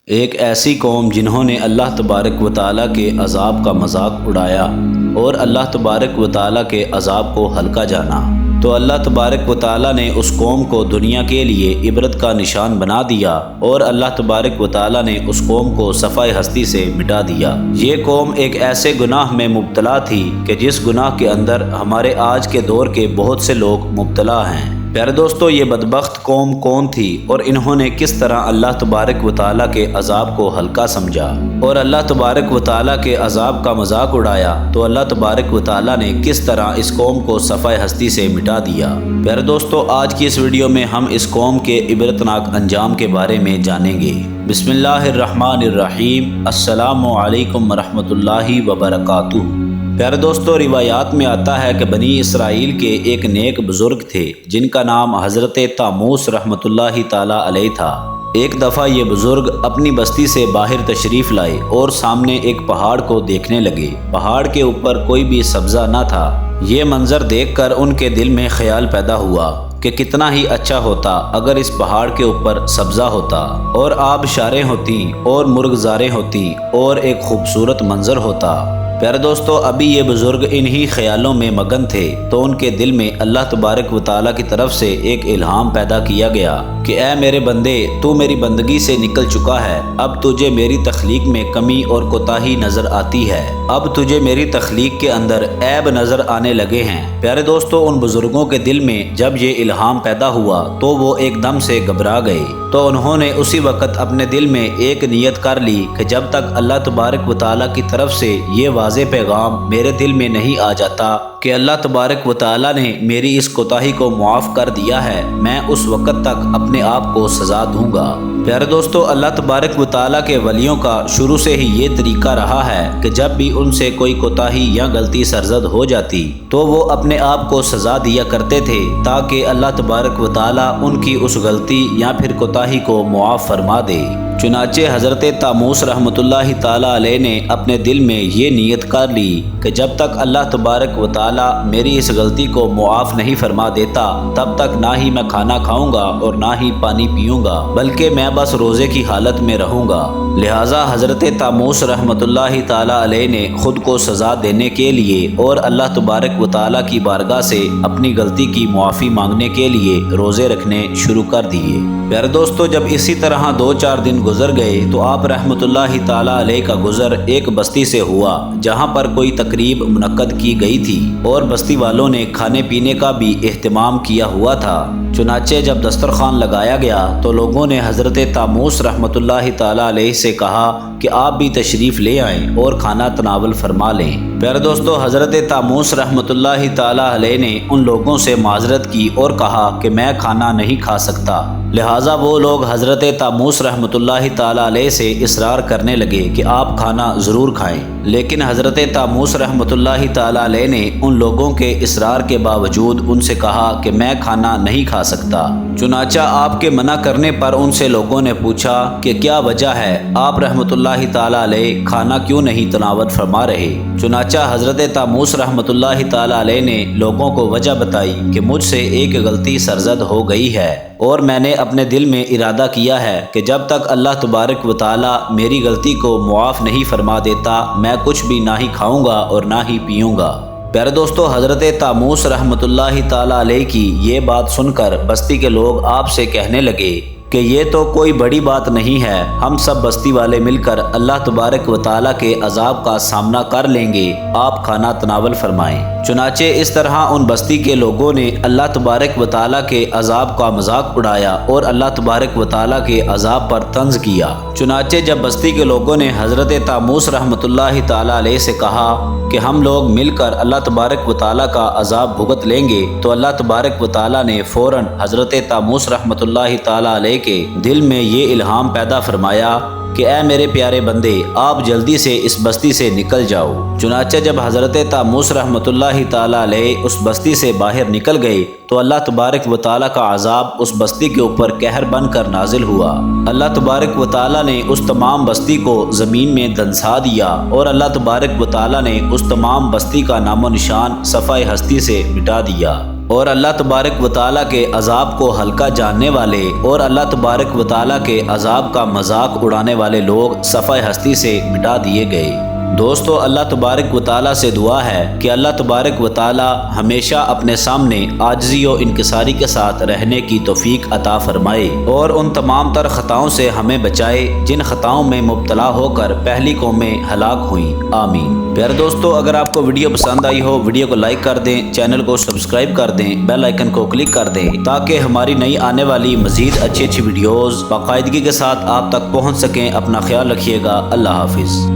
ایک ایسی قوم جنہوں نے اللہ تبارک و تعالیٰ کے عذاب کا مذاق اڑایا اور اللہ تبارک و تعالیٰ کے عذاب کو ہلکا جانا، تو اللہ تبارک و تعالیٰ نے اس قوم کو دنیا کے لیے عبرت کا نشان بنا دیا اور اللہ تبارک و تعالیٰ نے اس قوم کو صفحہ ہستی سے مٹا دیا۔ یہ قوم ایک ایسے گناہ میں مبتلا تھی کہ جس گناہ کے اندر ہمارے آج کے دور کے بہت سے لوگ مبتلا ہیں۔ پیارے دوستو، یہ بدبخت قوم کون تھی اور انہوں نے کس طرح اللہ تبارک و تعالیٰ کے عذاب کو ہلکا سمجھا اور اللہ تبارک و تعالیٰ کے عذاب کا مذاق اڑایا، تو اللہ تبارک و تعالیٰ نے کس طرح اس قوم کو صفحہ ہستی سے مٹا دیا۔ پیارے دوستو، آج کی اس ویڈیو میں ہم اس قوم کے عبرتناک انجام کے بارے میں جانیں گے۔ بسم اللہ الرحمن الرحیم۔ السلام علیکم ورحمۃ اللہ وبرکاتہ۔ پیارے دوستو، روایات میں آتا ہے کہ بنی اسرائیل کے ایک نیک بزرگ تھے جن کا نام حضرت طاموس رحمۃ اللہ تعالیٰ علیہ تھا۔ ایک دفعہ یہ بزرگ اپنی بستی سے باہر تشریف لائے اور سامنے ایک پہاڑ کو دیکھنے لگے۔ پہاڑ کے اوپر کوئی بھی سبزہ نہ تھا۔ یہ منظر دیکھ کر ان کے دل میں خیال پیدا ہوا کہ کتنا ہی اچھا ہوتا اگر اس پہاڑ کے اوپر سبزہ ہوتا اور آبشاریں ہوتی اور مرغزاریں ہوتی اور ایک خوبصورت منظر ہوتا۔ پیارے دوستو، ابھی یہ بزرگ انہی خیالوں میں مگن تھے تو ان کے دل میں اللہ تبارک و تعالیٰ کی طرف سے ایک الہام پیدا کیا گیا کہ اے میرے بندے، تو میری بندگی سے نکل چکا ہے، اب تجھے میری تخلیق میں کمی اور کوتاہی نظر آتی ہے، اب تجھے میری تخلیق کے اندر عیب نظر آنے لگے ہیں۔ پیارے دوستو، ان بزرگوں کے دل میں جب یہ الہام پیدا ہوا تو وہ ایک دم سے گھبرا گئے، تو انہوں نے اسی وقت اپنے دل میں ایک نیت کر لی کہ جب تک اللہ تبارک و تعالیٰ کی طرف سے یہ واضح پیغام میرے دل میں نہیں آ جاتا کہ اللہ تبارک و تعالیٰ نے میری اس کوتاہی کو معاف کر دیا ہے، میں اس وقت تک اپنے آپ کو سزا دوں گا۔ پیارے دوستو، اللہ تبارک و تعالیٰ کے ولیوں کا شروع سے ہی یہ طریقہ رہا ہے کہ جب بھی ان سے کوئی کوتاہی یا غلطی سرزد ہو جاتی تو وہ اپنے آپ کو سزا دیا کرتے تھے تاکہ اللہ تبارک و تعالیٰ ان کی اس غلطی یا پھر کوتاہی کو معاف فرما دے۔ چنانچہ حضرت طاموس رحمۃ اللہ تعالیٰ علیہ نے اپنے دل میں یہ نیت کر لی کہ جب تک اللہ تبارک و تعالیٰ میری اس غلطی کو معاف نہیں فرما دیتا تب تک نہ ہی میں کھانا کھاؤں گا اور نہ ہی پانی پیوں گا، بلکہ میں بس روزے کی حالت میں رہوں گا۔ لہٰذا حضرت طاموس رحمۃ اللہ تعالیٰ علیہ نے خود کو سزا دینے کے لیے اور اللہ تبارک و تعالیٰ کی بارگاہ سے اپنی غلطی کی معافی مانگنے کے لیے روزے رکھنے شروع کر دیے۔ پیارے دوستو، جب اسی طرح 2-4 دن گزر گئے تو آپ رحمۃ اللہ تعالیٰ علیہ کا گزر ایک بستی سے ہوا جہاں پر کوئی تقریب منعقد کی گئی تھی اور بستی والوں نے کھانے پینے کا بھی اہتمام کیا ہوا تھا۔ چنانچہ جب دسترخوان لگایا گیا تو لوگوں نے حضرت طاموس رحمۃ اللہ تعالیٰ علیہ سے کہا کہ آپ بھی تشریف لے آئیں اور کھانا تناول فرما لیں۔ پیارے دوستو، حضرت طاموس رحمۃ اللہ تعالیٰ علیہ نے ان لوگوں سے معذرت کی اور کہا کہ میں کھانا نہیں کھا سکتا۔ لہٰذا وہ لوگ حضرت طاموس رحمۃ اللہ تعالیٰ علیہ سے اصرار کرنے لگے کہ آپ کھانا ضرور کھائیں، لیکن حضرت طاموس رحمۃ اللہ تعالیٰ علیہ نے ان لوگوں کے اصرار کے باوجود ان سے کہا کہ میں کھانا نہیں کھا سکتا۔ چنانچہ آپ کے منع کرنے پر ان سے لوگوں نے پوچھا کہ کیا وجہ ہے، آپ رحمۃ اللہ تعالیٰ علیہ کھانا کیوں نہیں تناول فرما رہے؟ چنانچہ حضرت طاموس رحمۃ اللہ تعالیٰ علیہ نے لوگوں کو وجہ بتائی کہ مجھ سے ایک غلطی سرزد ہو گئی ہے اور میں نے اپنے دل میں ارادہ کیا ہے کہ جب تک اللہ تبارک و تعالیٰ میری غلطی کو معاف نہیں فرما دیتا میں کچھ بھی نہ ہی کھاؤں گا اور نہ ہی پیوں گا۔ پیارے دوستو، حضرت طاموس رحمۃ اللہ تعالیٰ علیہ کی یہ بات سن کر بستی کے لوگ آپ سے کہنے لگے کہ یہ تو کوئی بڑی بات نہیں ہے، ہم سب بستی والے مل کر اللہ تبارک و تعالیٰ کے عذاب کا سامنا کر لیں گے، آپ کھانا تناول فرمائیں۔ چنانچہ اس طرح ان بستی کے لوگوں نے اللہ تبارک و تعالیٰ کے عذاب کا مذاق اڑایا اور اللہ تبارک و تعالیٰ کے عذاب پر طنز کیا۔ چنانچہ جب بستی کے لوگوں نے حضرت طاموس رحمۃ اللہ تعالیٰ علیہ سے کہا کہ ہم لوگ مل کر اللہ تبارک و تعالیٰ کا عذاب بھگت لیں گے، تو اللہ تبارک و تعالیٰ نے فوراً حضرت طاموس رحمۃ اللہ تعالیٰ علیہ کے دل میں یہ الہام پیدا فرمایا کہ اے میرے پیارے بندے، آپ جلدی سے اس بستی سے نکل جاؤ۔ چنانچہ جب حضرت طاموس رحمۃ اللہ تعالیٰ علیہ اس بستی سے باہر نکل گئے تو اللہ تبارک و تعالیٰ کا عذاب اس بستی کے اوپر قہر بن کر نازل ہوا۔ اللہ تبارک و تعالیٰ نے اس تمام بستی کو زمین میں دنسا دیا اور اللہ تبارک و تعالیٰ نے اس تمام بستی کا نام و نشان صفحہ ہستی سے مٹا دیا۔ اور اللہ تبارک و تعالیٰ کے عذاب کو ہلکا جاننے والے اور اللہ تبارک و تعالیٰ کے عذاب کا مذاق اڑانے والے لوگ صفحہ ہستی سے مٹا دیے گئے۔ دوستو، اللہ تبارک و تعالیٰ سے دعا ہے کہ اللہ تبارک و تعالیٰ ہمیشہ اپنے سامنے عاجزی و انکساری کے ساتھ رہنے کی توفیق عطا فرمائے اور ان تمام تر خطاؤں سے ہمیں بچائے جن خطاؤں میں مبتلا ہو کر پہلی قومیں ہلاک ہوئیں، آمین۔ پیارے دوستو، اگر آپ کو ویڈیو پسند آئی ہو ویڈیو کو لائک کر دیں، چینل کو سبسکرائب کر دیں، بیل آئیکن کو کلک کر دیں تاکہ ہماری نئی آنے والی مزید اچھی ویڈیوز باقاعدگی کے ساتھ آپ تک پہنچ سکیں۔ اپنا خیال رکھیے گا، اللہ حافظ۔